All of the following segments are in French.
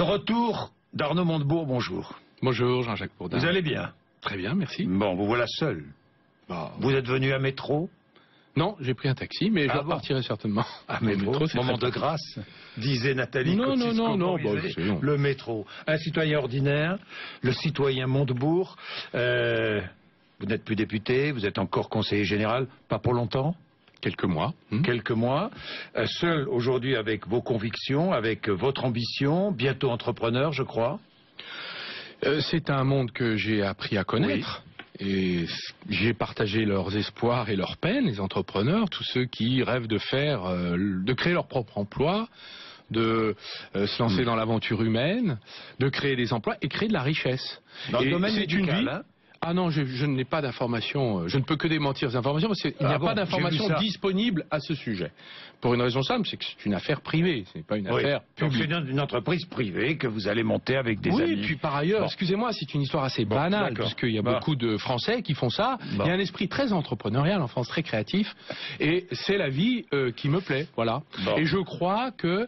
retour d'Arnaud Montebourg, bonjour. Bonjour Jean-Jacques Bourdin. Vous allez bien? Très bien, merci. Bon, vous voilà seul. Vous êtes venu à métro? Non, j'ai pris un taxi, mais je repartirai certainement. À métro, c'est moment de grâce, disait Nathalie Kosciusko. Non, le métro. Un citoyen ordinaire, le citoyen Montebourg. Vous n'êtes plus député, vous êtes encore conseiller général, pas pour longtemps? Quelques mois. Quelques mois. Seul aujourd'hui avec vos convictions, avec votre ambition, bientôt entrepreneur, je crois. C'est un monde que j'ai appris à connaître. Oui. Et j'ai partagé leurs espoirs et leurs peines, les entrepreneurs, tous ceux qui rêvent de créer leur propre emploi, de se lancer dans l'aventure humaine, de créer des emplois et créer de la richesse. Dans le domaine médical, hein? Ah non, je n'ai pas d'informations, je ne peux que démentir ces informations parce qu'il n'y a pas d'informations disponibles à ce sujet. Pour une raison simple, c'est que c'est une affaire privée, ce n'est pas une affaire publique. Donc c'est une entreprise privée que vous allez monter avec des amis. Oui, puis par ailleurs, excusez-moi, c'est une histoire assez banale, puisqu'il y a beaucoup de Français qui font ça. Il y a un esprit très entrepreneurial en France, très créatif, et c'est la vie qui me plaît, voilà. Et je crois que,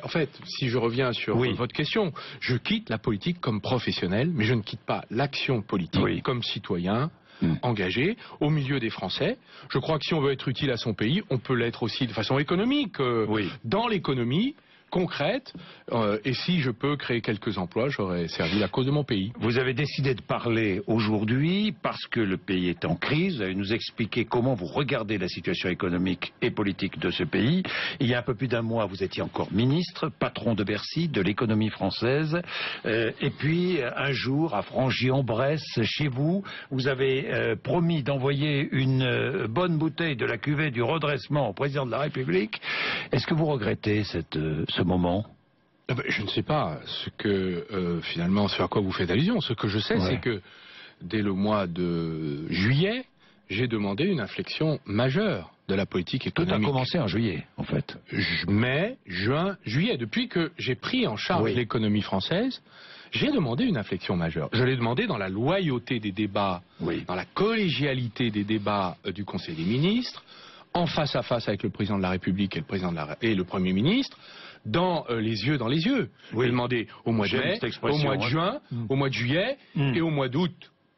en fait, si je reviens sur votre question, je quitte la politique comme professionnel, mais je ne quitte pas l'action politique comme citoyen engagé au milieu des Français. Je crois que si on veut être utile à son pays, on peut l'être aussi de façon économique, dans l'économie concrète, et si je peux créer quelques emplois, j'aurais servi la cause de mon pays. Vous avez décidé de parler aujourd'hui parce que le pays est en crise. Vous allez nous expliquer comment vous regardez la situation économique et politique de ce pays. Il y a un peu plus d'un mois, vous étiez encore ministre, patron de Bercy, de l'économie française. Et puis, un jour, à Frangy-en-Bresse, chez vous, vous avez promis d'envoyer une bonne bouteille de la cuvée du redressement au président de la République. Est-ce que vous regrettez ce moment? Je ne sais pas finalement ce à quoi vous faites allusion. Ce que je sais, c'est que dès le mois de juillet, j'ai demandé une inflexion majeure de la politique économique. Tout a commencé en juillet, en fait. Mai, juin, juillet. Depuis que j'ai pris en charge l'économie française, j'ai demandé une inflexion majeure. Je l'ai demandé dans la loyauté des débats, dans la collégialité des débats du Conseil des ministres, en face à face avec le président de la République et le Premier ministre, dans les yeux dans les yeux. J'ai demandé au mois de mai, au mois de juin, au mois de juillet et au mois d'août,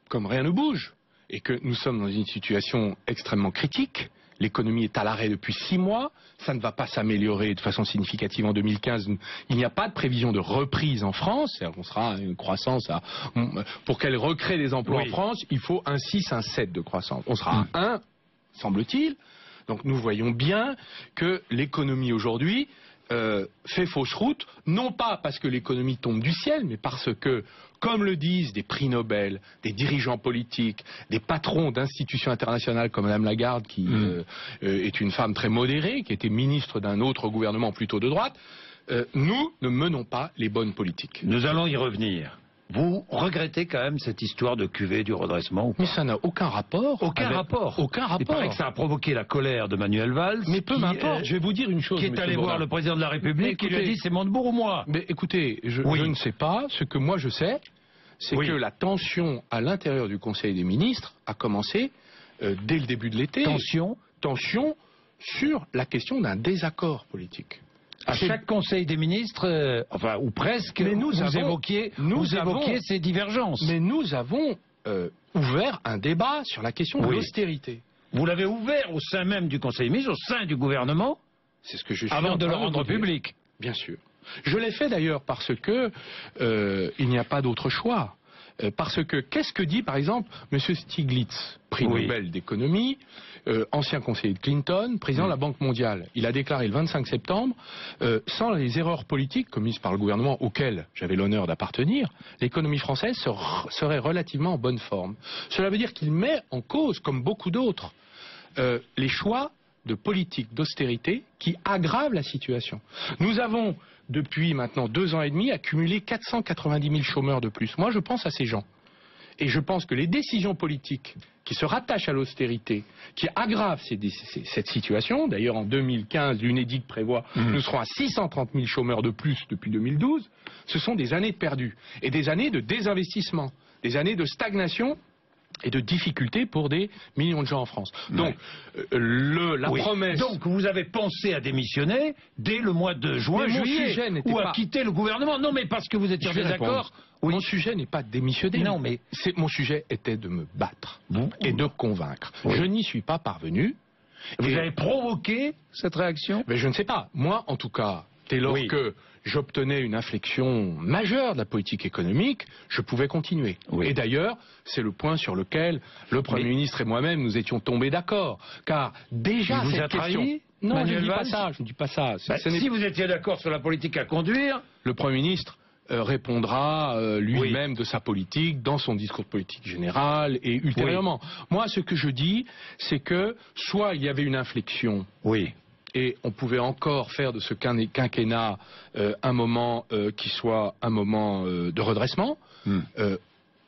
comme rien ne bouge, et que nous sommes dans une situation extrêmement critique. L'économie est à l'arrêt depuis 6 mois, ça ne va pas s'améliorer de façon significative en 2015. Il n'y a pas de prévision de reprise en France. On sera à une croissance pour qu'elle recrée des emplois en France, il faut un 6, un 7 de croissance. On sera à 1, semble-t-il. Donc nous voyons bien que l'économie aujourd'hui fait fausse route, non pas parce que l'économie tombe du ciel, mais parce que, comme le disent des prix Nobel, des dirigeants politiques, des patrons d'institutions internationales comme Mme Lagarde, qui est une femme très modérée, qui était ministre d'un autre gouvernement plutôt de droite, nous ne menons pas les bonnes politiques. Nous allons y revenir. Vous regrettez quand même cette histoire de cuvée du redressement? Mais ça n'a aucun rapport. Aucun rapport. Il paraît que ça a provoqué la colère de Manuel Valls. Mais peu m'importe, je vais vous dire une chose. Qui est allé voir le président de la République, qui lui a dit c'est Montebourg ou moi? Mais écoutez, je ne sais pas. Ce que moi je sais, c'est que la tension à l'intérieur du Conseil des ministres a commencé dès le début de l'été. Tension sur la question d'un désaccord politique. À chaque Conseil des ministres, enfin, ou presque, vous évoquiez ces divergences. Mais nous avons ouvert un débat sur la question de l'austérité. Vous l'avez ouvert au sein même du Conseil des ministres, au sein du gouvernement? C'est ce que je suis avant de le rendre public. Bien sûr. Je l'ai fait d'ailleurs parce que il n'y a pas d'autre choix. Parce que, qu'est-ce que dit par exemple M. Stiglitz, prix Nobel d'économie, ancien conseiller de Clinton, président de la Banque mondiale. Il a déclaré le 25 septembre, sans les erreurs politiques commises par le gouvernement auquel j'avais l'honneur d'appartenir, l'économie française serait relativement en bonne forme. Cela veut dire qu'il met en cause, comme beaucoup d'autres, les choix de politique d'austérité qui aggravent la situation. Nous avons, depuis maintenant 2 ans et demi, accumulé 490 000 chômeurs de plus. Moi, je pense à ces gens. Et je pense que les décisions politiques qui se rattachent à l'austérité, qui aggravent cette situation, d'ailleurs en 2015, l'UNEDIC prévoit que nous serons à 630 000 chômeurs de plus depuis 2012, ce sont des années perdues. Et des années de désinvestissement, des années de stagnation et de difficultés pour des millions de gens en France. Donc, la promesse... Donc, vous avez pensé à démissionner dès le mois de juin, juillet, ou à quitter le gouvernement. Non, mais parce que vous étiez en désaccord. Oui. Mon sujet n'est pas de démissionner. Non, mais... Mon sujet était de me battre et de convaincre. Oui. Je n'y suis pas parvenu. Vous avez provoqué cette réaction? Mais je ne sais pas. Moi, en tout cas, dès lors que j'obtenais une inflexion majeure de la politique économique, je pouvais continuer. Oui. Et d'ailleurs, c'est le point sur lequel le Premier ministre et moi-même nous étions tombés d'accord. Car déjà, cette question... Non, je ne dis pas ça. Je ne dis pas ça. Si vous étiez d'accord sur la politique à conduire... Le Premier ministre répondra lui-même de sa politique dans son discours politique général et ultérieurement. Moi, ce que je dis, c'est que soit il y avait une inflexion... Et on pouvait encore faire de ce quinquennat un moment qui soit un moment de redressement,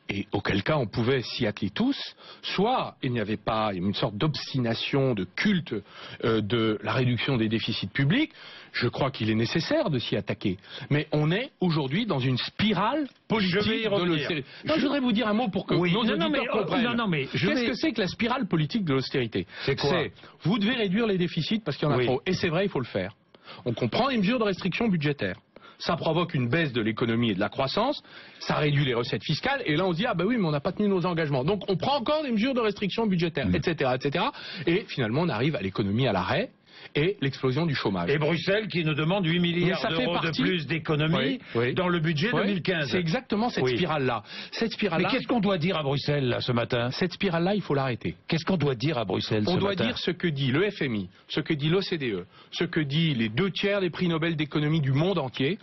et auquel cas on pouvait s'y atteler tous, soit il n'y avait pas une sorte d'obstination, de culte de la réduction des déficits publics. Je crois qu'il est nécessaire de s'y attaquer. Mais on est aujourd'hui dans une spirale politique de l'austérité. Je voudrais vous dire un mot pour que nos auditeurs comprennent. Qu'est-ce que c'est que la spirale politique de l'austérité? C'est quoi? Vous devez réduire les déficits parce qu'il y en a trop. Et c'est vrai, il faut le faire. On comprend les mesures de restriction budgétaire. Ça provoque une baisse de l'économie et de la croissance, ça réduit les recettes fiscales, et là on se dit, ah ben oui, mais on n'a pas tenu nos engagements. Donc on prend encore des mesures de restriction budgétaire, etc., etc. Et finalement on arrive à l'économie à l'arrêt, et l'explosion du chômage. Et Bruxelles qui nous demande 8 milliards d'euros de plus d'économie dans le budget 2015. C'est exactement cette spirale-là. Mais qu'est-ce qu'on doit dire à Bruxelles là, ce matin? Cette spirale-là, il faut l'arrêter. Qu'est-ce qu'on doit dire à Bruxelles ce matin? On doit dire ce que dit le FMI, ce que dit l'OCDE, ce que dit les 2/3 des prix Nobel d'économie du monde entier,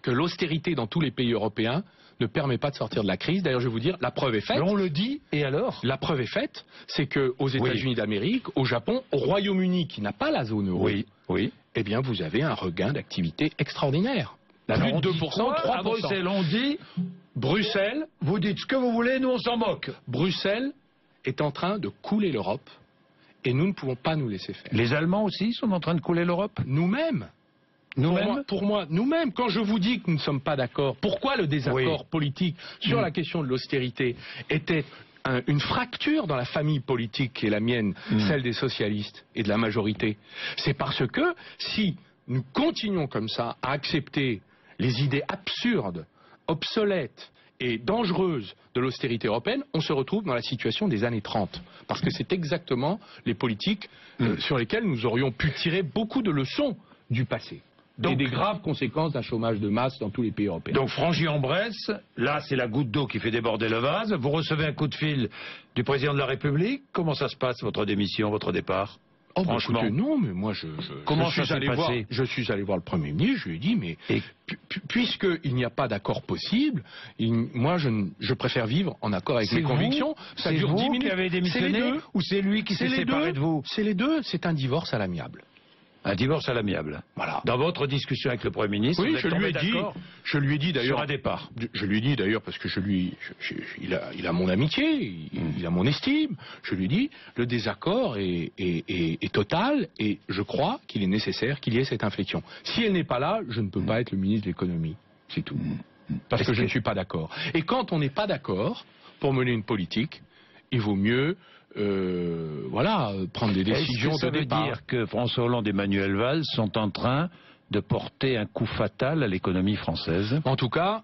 que l'austérité dans tous les pays européens ne permet pas de sortir de la crise. D'ailleurs, je vais vous dire, la preuve est faite. On le dit, et alors? La preuve est faite, c'est qu'aux États-Unis d'Amérique, au Japon, au Royaume-Uni, qui n'a pas la zone euro, eh bien, vous avez un regain d'activité extraordinaire. Plus de 2%, 3%. À Bruxelles, on dit... Bruxelles... Vous dites ce que vous voulez, nous on s'en moque. Bruxelles est en train de couler l'Europe, et nous ne pouvons pas nous laisser faire. Les Allemands aussi sont en train de couler l'Europe? Nous-mêmes. Pour moi, nous-mêmes, quand je vous dis que nous ne sommes pas d'accord, pourquoi le désaccord politique sur la question de l'austérité était une fracture dans la famille politique qui est la mienne, celle des socialistes et de la majorité? C'est parce que si nous continuons comme ça à accepter les idées absurdes, obsolètes et dangereuses de l'austérité européenne, on se retrouve dans la situation des années 30. Parce que c'est exactement les politiques sur lesquelles nous aurions pu tirer beaucoup de leçons du passé. Donc, et des graves conséquences d'un chômage de masse dans tous les pays européens. Donc Frangy-en-Bresse, là c'est la goutte d'eau qui fait déborder le vase. Vous recevez un coup de fil du président de la République. Comment ça se passe, votre démission, votre départ? Franchement, écoutez, non, mais moi je suis allé voir le Premier ministre, je lui ai dit, mais puisqu'il n'y a pas d'accord possible, moi je préfère vivre en accord avec mes convictions. Ça dure 10 minutes. Qui avez démissionné, ou c'est lui qui s'est séparé de vous? C'est les deux, c'est un divorce à l'amiable. Un divorce à l'amiable. Voilà. Dans votre discussion avec le Premier ministre, oui, je lui ai dit d'ailleurs sur un départ. Je lui ai dit d'ailleurs parce que il a mon amitié, il a mon estime. Je lui ai dit le désaccord est total et je crois qu'il est nécessaire qu'il y ait cette inflexion. Si elle n'est pas là, je ne peux pas être le ministre de l'économie. C'est tout. Parce que je ne suis pas d'accord. Et quand on n'est pas d'accord pour mener une politique, il vaut mieux prendre des décisions de départ. Ça veut dire que François Hollande et Manuel Valls sont en train de porter un coup fatal à l'économie française? En tout cas,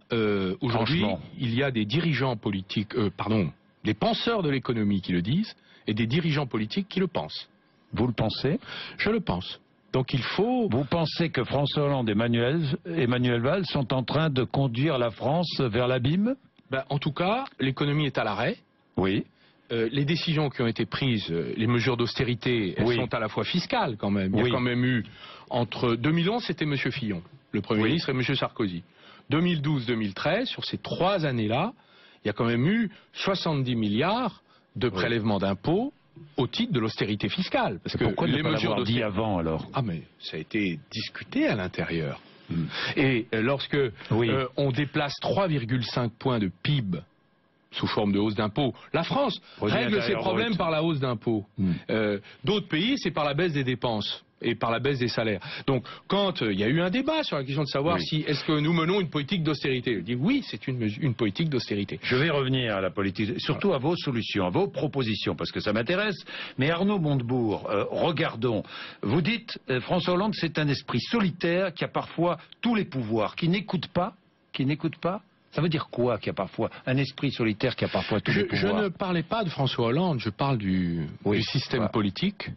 aujourd'hui, il y a des dirigeants politiques, des penseurs de l'économie qui le disent, et des dirigeants politiques qui le pensent. Vous le pensez? Je le pense. Donc il faut... Vous pensez que François Hollande et Manuel Valls sont en train de conduire la France vers l'abîme? En tout cas, l'économie est à l'arrêt. Oui. Les décisions qui ont été prises, les mesures d'austérité, elles sont à la fois fiscales quand même. Il y a quand même eu, entre 2011, c'était M. Fillon, le Premier ministre, et M. Sarkozy. 2012-2013, sur ces 3 années-là, il y a quand même eu 70 milliards de prélèvements d'impôts au titre de l'austérité fiscale. Parce que pourquoi ne pas l'avoir dit avant alors? Ah mais ça a été discuté à l'intérieur. Et lorsque on déplace 3,5 points de PIB sous forme de hausse d'impôts. La France règle ses problèmes par la hausse d'impôts. D'autres pays, c'est par la baisse des dépenses. et par la baisse des salaires. Donc, quand il y a eu un débat sur la question de savoir si est-ce que nous menons une politique d'austérité, je dis oui, c'est une politique d'austérité. Je vais revenir à la politique, surtout à vos solutions, à vos propositions, parce que ça m'intéresse. Mais Arnaud Montebourg, regardons. Vous dites, François Hollande, c'est un esprit solitaire qui a parfois tous les pouvoirs, qui n'écoute pas. Ça veut dire quoi qu'il y a parfois un esprit solitaire qui a parfois tous les pouvoirs? Je ne parlais pas de François Hollande, je parle du système politique,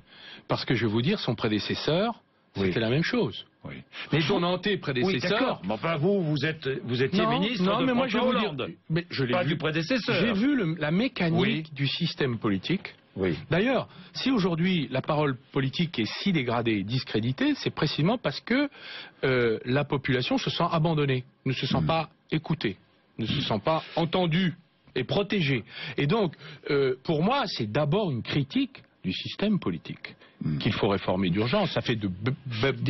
parce que je vais vous dire, son prédécesseur, c'était la même chose. Oui. Mais son antéprédécesseur... Mais enfin, vous étiez ministre de François Hollande. Mais je l'ai pas vu, du prédécesseur. J'ai vu la mécanique du système politique. Oui. D'ailleurs, si aujourd'hui la parole politique est si dégradée et discréditée, c'est précisément parce que la population se sent abandonnée, ne se sent pas écoutée, ne se sent pas entendue et protégée. Et donc, pour moi, c'est d'abord une critique du système politique qu'il faut réformer d'urgence. Ça fait de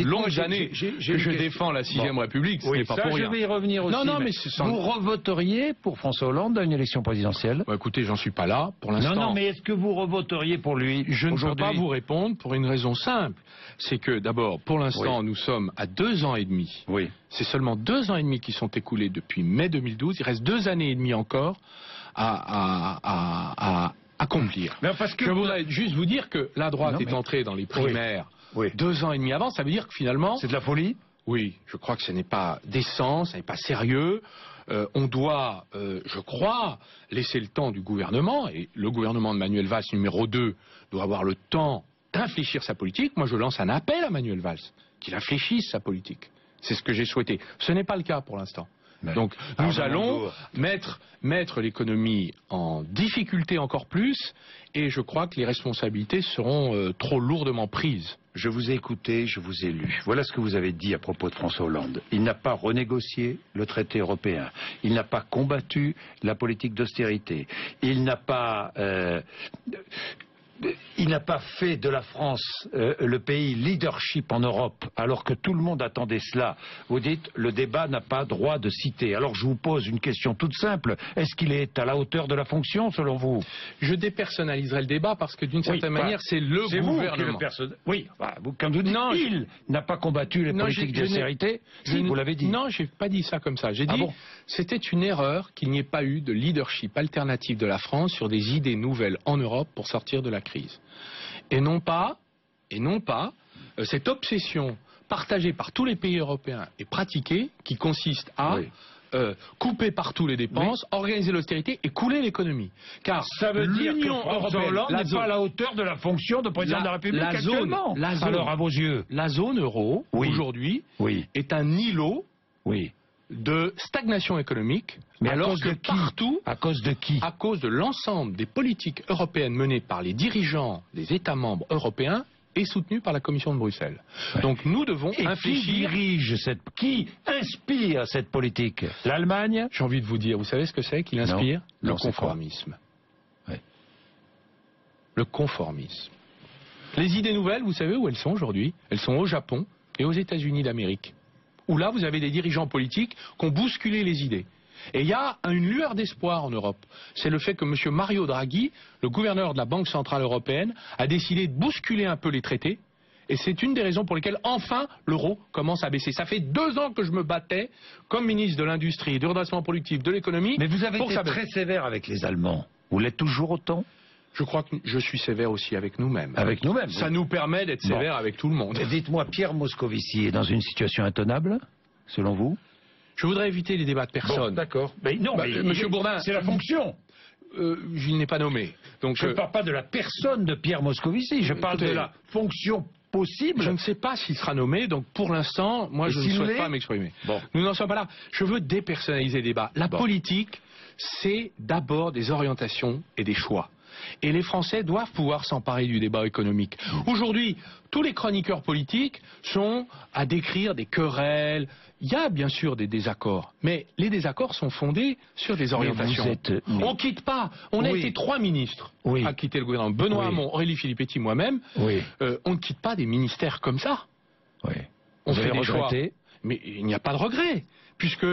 longues années que je défends la 6ème République, ce n'est pas pour rien. Je vais y revenir aussi. Non, mais vous revoteriez pour François Hollande à une élection présidentielle? Écoutez, j'en suis pas là pour l'instant. Non, mais est-ce que vous revoteriez pour lui? Je ne peux pas vous répondre pour une raison simple. C'est que d'abord, pour l'instant, nous sommes à 2 ans et demi. Oui. C'est seulement 2 ans et demi qui sont écoulés depuis mai 2012. Il reste 2 années et demie encore à accomplir. Je voudrais juste vous dire que la droite est entrée dans les primaires 2 ans et demi avant. Ça veut dire que finalement... C'est de la folie? Oui, je crois que ce n'est pas décent, ce n'est pas sérieux. On doit, je crois, laisser le temps du gouvernement, et le gouvernement de Manuel Valls numéro 2 doit avoir le temps d'infléchir sa politique. Moi, je lance un appel à Manuel Valls, qu'il infléchisse sa politique. C'est ce que j'ai souhaité. Ce n'est pas le cas pour l'instant. Donc nous allons mettre l'économie en difficulté encore plus, et je crois que les responsabilités seront trop lourdement prises. Je vous ai écouté, je vous ai lu. Voilà ce que vous avez dit à propos de François Hollande. Il n'a pas renégocié le traité européen. Il n'a pas combattu la politique d'austérité. Il n'a pas fait de la France le pays leadership en Europe, alors que tout le monde attendait cela. Vous dites, le débat n'a pas droit de citer. Alors je vous pose une question toute simple. Est-ce qu'il est à la hauteur de la fonction, selon vous? Je dépersonnaliserai le débat, parce que d'une certaine manière, c'est le gouvernement. Quand vous dites il n'a pas combattu les politiques d'austérité, vous l'avez dit. Non, je n'ai pas dit ça comme ça. J'ai dit c'était une erreur qu'il n'y ait pas eu de leadership alternatif de la France sur des idées nouvelles en Europe pour sortir de la crise. Et non pas cette obsession partagée par tous les pays européens et pratiquée, qui consiste à couper partout les dépenses, organiser l'austérité et couler l'économie. Car ça veut dire que François Hollande n'est pas à la hauteur de la fonction de président de la République actuellement. Alors, à vos yeux, la zone euro, aujourd'hui, est un îlot de stagnation économique, mais alors que partout... À cause de qui? À cause de l'ensemble des politiques européennes menées par les dirigeants des États membres européens et soutenues par la Commission de Bruxelles. Donc nous devons infléchir... Qui inspire cette politique? L'Allemagne? J'ai envie de vous dire, vous savez ce que c'est qui l'inspire? Le conformisme. Le conformisme. Les idées nouvelles, vous savez où elles sont aujourd'hui? Elles sont au Japon et aux États-Unis d'Amérique, où là vous avez des dirigeants politiques qui ont bousculé les idées. Et il y a une lueur d'espoir en Europe. C'est le fait que M. Mario Draghi, le gouverneur de la Banque Centrale Européenne, a décidé de bousculer un peu les traités. Et c'est une des raisons pour lesquelles, enfin, l'euro commence à baisser. Ça fait 2 ans que je me battais, comme ministre de l'Industrie, du redressement productif, de l'économie... Mais vous avez été très sévère avec les Allemands. Vous l'êtes toujours autant? Je crois que je suis sévère aussi avec nous-mêmes. Avec nous-mêmes? Ça nous permet d'être sévère avec tout le monde. Dites-moi, Pierre Moscovici est dans une situation intenable, selon vous? Je voudrais éviter les débats de personnes. D'accord. Mais non, Monsieur Bourdin, c'est la fonction. Je n'ai pas nommé. Donc je ne parle pas de la personne de Pierre Moscovici, je parle de la fonction possible. Je ne sais pas s'il sera nommé, donc pour l'instant, moi je ne souhaite pas m'exprimer. Nous n'en sommes pas là. Je veux dépersonnaliser le débat. La politique, c'est d'abord des orientations et des choix. Et les Français doivent pouvoir s'emparer du débat économique. Aujourd'hui, tous les chroniqueurs politiques sont à décrire des querelles. Il y a bien sûr des désaccords, mais les désaccords sont fondés sur des orientations. On ne quitte pas. On a été 3 ministres à quitter le gouvernement. Benoît Hamon, Aurélie Filippetti, moi-même. On ne quitte pas des ministères comme ça. On fait des choix. Mais il n'y a pas de regret, puisque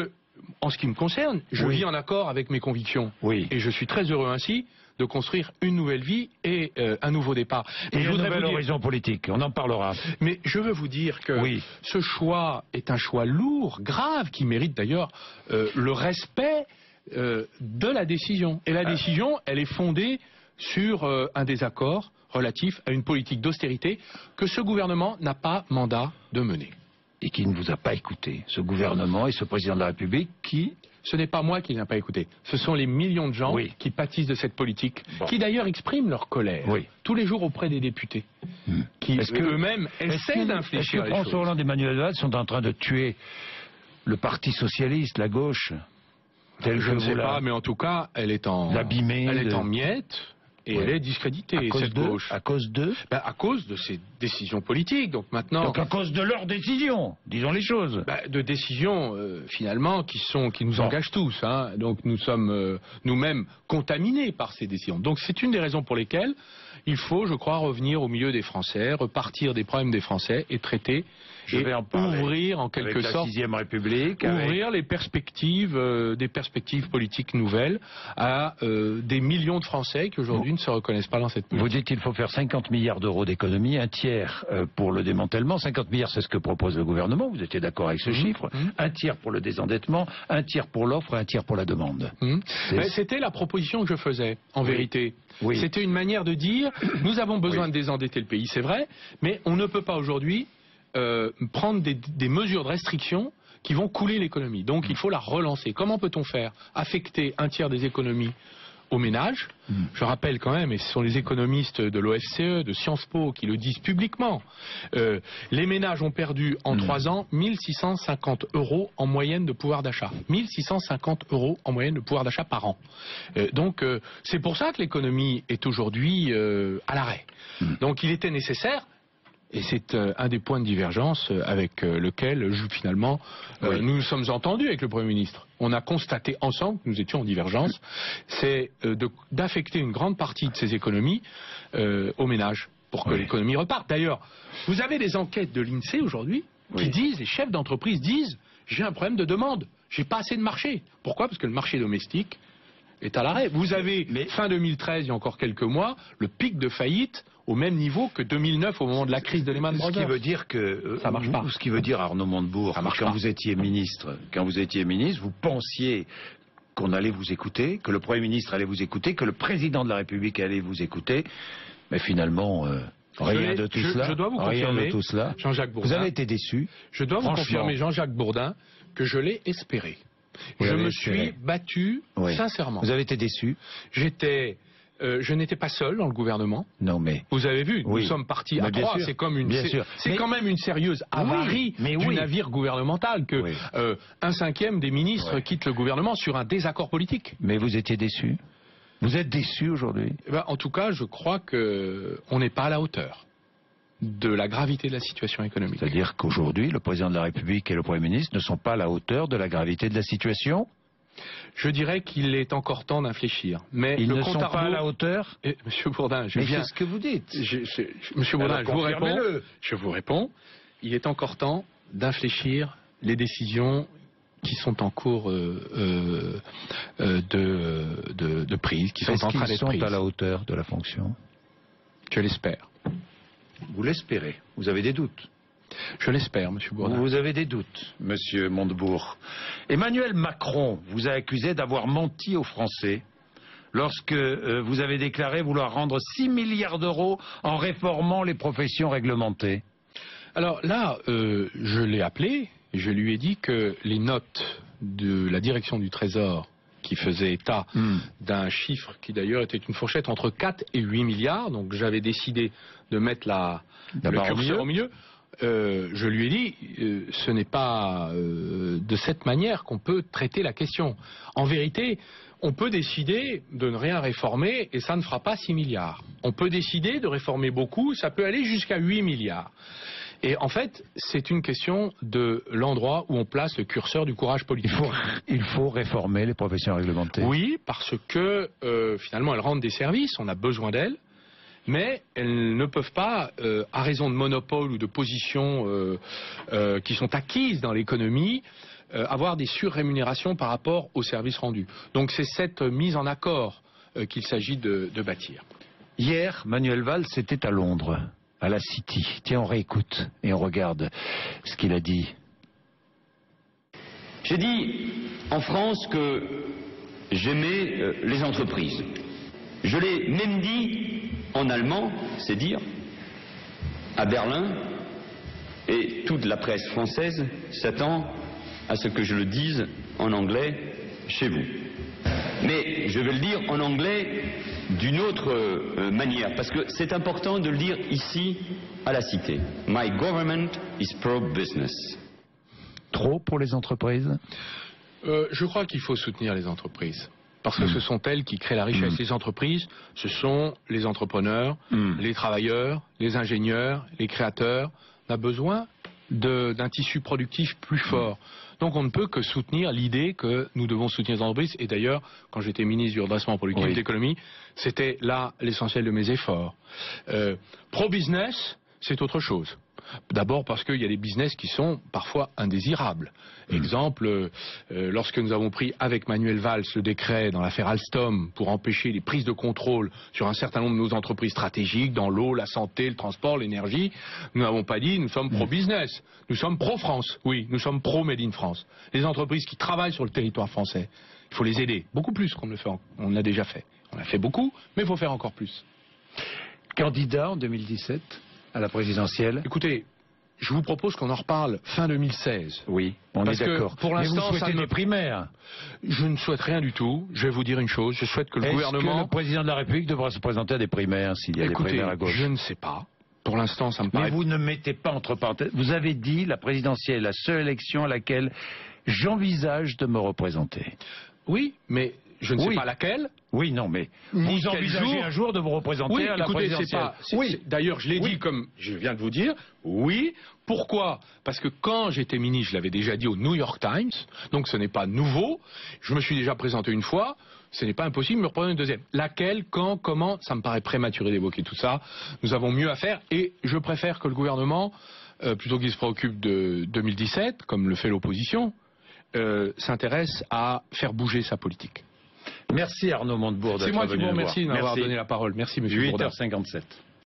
en ce qui me concerne, je vis en accord avec mes convictions. Oui. Et je suis très heureux ainsi de construire une nouvelle vie et un nouveau départ. Et un nouvel horizon politique, on en parlera. Mais je veux vous dire que ce choix est un choix lourd, grave, qui mérite d'ailleurs le respect de la décision. Et la décision, elle est fondée sur un désaccord relatif à une politique d'austérité que ce gouvernement n'a pas mandat de mener. Et qui ne vous a pas écouté, ce gouvernement et ce président de la République qui... Ce n'est pas moi qui n'ai pas écouté. Ce sont les millions de gens qui pâtissent de cette politique, qui d'ailleurs expriment leur colère tous les jours auprès des députés, qui eux-mêmes essaient d'infléchir les choses. François Hollande et Manuel Valls sont en train de tuer le Parti socialiste, la gauche. Je ne sais pas, mais en tout cas, elle est en miettes. Et elle est discréditée, cette gauche. À cause de à cause de ces décisions politiques. Donc maintenant. Donc à cause de leurs décisions, disons les choses. De décisions finalement qui nous engagent tous. Hein. Donc nous sommes nous-mêmes contaminés par ces décisions. Donc c'est une des raisons pour lesquelles il faut, je crois, revenir au milieu des Français, repartir des problèmes des Français et traiter. Ouvrir en quelque sorte la 6e République, ouvrir les perspectives, des perspectives politiques nouvelles à des millions de Français qui aujourd'hui ne se reconnaissent pas dans cette politique. Vous dites qu'il faut faire 50 milliards d'euros d'économie, un tiers pour le démantèlement, 50 milliards c'est ce que propose le gouvernement, vous étiez d'accord avec ce chiffre, un tiers pour le désendettement, un tiers pour l'offre et un tiers pour la demande. C'était la proposition que je faisais, en vérité. C'était une manière de dire, nous avons besoin de désendetter le pays, c'est vrai, mais on ne peut pas aujourd'hui prendre des mesures de restriction qui vont couler l'économie. Donc il faut la relancer. Comment peut-on faire? Affecter un tiers des économies aux ménages. Je rappelle quand même, et ce sont les économistes de l'OFCE, de Sciences Po qui le disent publiquement, les ménages ont perdu en 3 ans 1650 € en moyenne de pouvoir d'achat. 1650 € en moyenne de pouvoir d'achat par an. Donc c'est pour ça que l'économie est aujourd'hui à l'arrêt. Donc il était nécessaire. Et c'est un des points de divergence avec lequel, finalement, nous nous sommes entendus avec le Premier ministre. On a constaté ensemble que nous étions en divergence, c'est d'affecter une grande partie de ces économies aux ménages, pour que l'économie reparte. D'ailleurs, vous avez des enquêtes de l'INSEE aujourd'hui qui disent, les chefs d'entreprise disent, j'ai un problème de demande, j'ai pas assez de marché. Pourquoi? Parce que le marché domestique est à l'arrêt. Vous avez, fin 2013, il y a encore quelques mois, le pic de faillite au même niveau que 2009 au moment de la crise de Lehman Brothers. Ce qui veut dire que ça marche pas. Ce qui veut dire, Arnaud Montebourg, quand vous étiez ministre, vous pensiez qu'on allait vous écouter, que le Premier ministre allait vous écouter, que le président de la République allait vous écouter, mais finalement rien de tout cela. Je dois vous confirmer, Jean-Jacques Bourdin. Vous avez été déçu. Je dois vous confirmer, Jean-Jacques Bourdin, que je l'ai espéré. Je me suis battu sincèrement. Vous avez été déçu. Je n'étais pas seul dans le gouvernement. Non, mais vous avez vu, nous sommes partis à 3. C'est comme c'est quand même une sérieuse avarie du navire gouvernemental que un 5e des ministres quitte le gouvernement sur un désaccord politique. Mais vous étiez déçu. Vous êtes déçu aujourd'hui. En tout cas, je crois que on n'est pas à la hauteur de la gravité de la situation économique. C'est-à-dire qu'aujourd'hui, le président de la République et le Premier ministre ne sont pas à la hauteur de la gravité de la situation? Je dirais qu'il est encore temps d'infléchir. Mais ils ne sont pas à la hauteur? Monsieur Bourdin, c'est ce que vous dites. Monsieur Bourdin, je vous réponds. Il est encore temps d'infléchir les décisions qui sont en cours de prise, qui sont en train d'être prises. Est-ce qu'ils sont à la hauteur de la fonction? Je l'espère. Vous l'espérez? Vous avez des doutes? Je l'espère, Monsieur Bourdin. Vous avez des doutes, Monsieur Montebourg. Emmanuel Macron vous a accusé d'avoir menti aux Français lorsque vous avez déclaré vouloir rendre 6 milliards d'euros en réformant les professions réglementées. Alors là, je l'ai appelé et je lui ai dit que les notes de la direction du Trésor qui faisait état d'un chiffre qui d'ailleurs était une fourchette entre 4 et 8 milliards, donc j'avais décidé de mettre le curseur au milieu. Je lui ai dit, ce n'est pas de cette manière qu'on peut traiter la question. En vérité, on peut décider de ne rien réformer et ça ne fera pas 6 milliards. On peut décider de réformer beaucoup, ça peut aller jusqu'à 8 milliards. Et en fait, c'est une question de l'endroit où on place le curseur du courage politique. Il faut réformer les professions réglementées. Oui, parce que finalement, elles rendent des services, on a besoin d'elles. Mais elles ne peuvent pas, à raison de monopole ou de positions qui sont acquises dans l'économie, avoir des surrémunérations par rapport aux services rendus. Donc c'est cette mise en accord qu'il s'agit de bâtir. Hier, Manuel Valls était à Londres, à la City. Tiens, on réécoute et on regarde ce qu'il a dit. J'ai dit en France que j'aimais les entreprises. Je l'ai même dit en allemand, c'est dire, à Berlin, et toute la presse française s'attend à ce que je le dise en anglais chez vous. Mais je vais le dire en anglais d'une autre manière, parce que c'est important de le dire ici, à la Cité. My government is pro-business. Trop pour les entreprises? Je crois qu'il faut soutenir les entreprises. Parce que ce sont elles qui créent la richesse. Les entreprises, ce sont les entrepreneurs, les travailleurs, les ingénieurs, les créateurs. On a besoin d'un tissu productif plus fort. Donc on ne peut que soutenir l'idée que nous devons soutenir les entreprises. Et d'ailleurs, quand j'étais ministre du redressement productif et de l'économie, c'était là l'essentiel de mes efforts. Pro-business, c'est autre chose. D'abord parce qu'il y a des business qui sont parfois indésirables. Exemple, lorsque nous avons pris avec Manuel Valls le décret dans l'affaire Alstom pour empêcher les prises de contrôle sur un certain nombre de nos entreprises stratégiques, dans l'eau, la santé, le transport, l'énergie, nous n'avons pas dit nous sommes pro-business, nous sommes pro-France, oui, nous sommes pro-Made in France. Les entreprises qui travaillent sur le territoire français, il faut les aider, beaucoup plus qu'on ne le fait, on a déjà fait. On a fait beaucoup, mais il faut faire encore plus. Candidat en 2017 à la présidentielle? Écoutez, je vous propose qu'on en reparle fin 2016. Oui, on est d'accord. Pour l'instant, vous souhaitez des primaires? Je ne souhaite rien du tout. Je vais vous dire une chose. Je souhaite que le gouvernement... Est-ce que le président de la République devra se présenter à des primaires s'il y a des primaires à gauche? Je ne sais pas. Pour l'instant, ça me paraît... Mais vous ne mettez pas entre parenthèses. Vous avez dit la présidentielle est la seule élection à laquelle j'envisage de me représenter. Oui, mais je ne sais pas laquelle. Oui, non, mais vous envisagez un jour de vous représenter à la présidentielle. Oui, d'ailleurs, je l'ai dit comme je viens de vous dire. Oui. Pourquoi? Parce que quand j'étais ministre, je l'avais déjà dit au New York Times, donc ce n'est pas nouveau. Je me suis déjà présenté une fois. Ce n'est pas impossible de me représenter une deuxième. Laquelle, quand, comment? Ça me paraît prématuré d'évoquer tout ça. Nous avons mieux à faire et je préfère que le gouvernement, plutôt qu'il se préoccupe de 2017, comme le fait l'opposition, s'intéresse à faire bouger sa politique. Merci Arnaud Montebourg d'être venu. C'est moi qui vous remercie de m'avoir donné la parole. Merci Monsieur Bourdin. 8h57.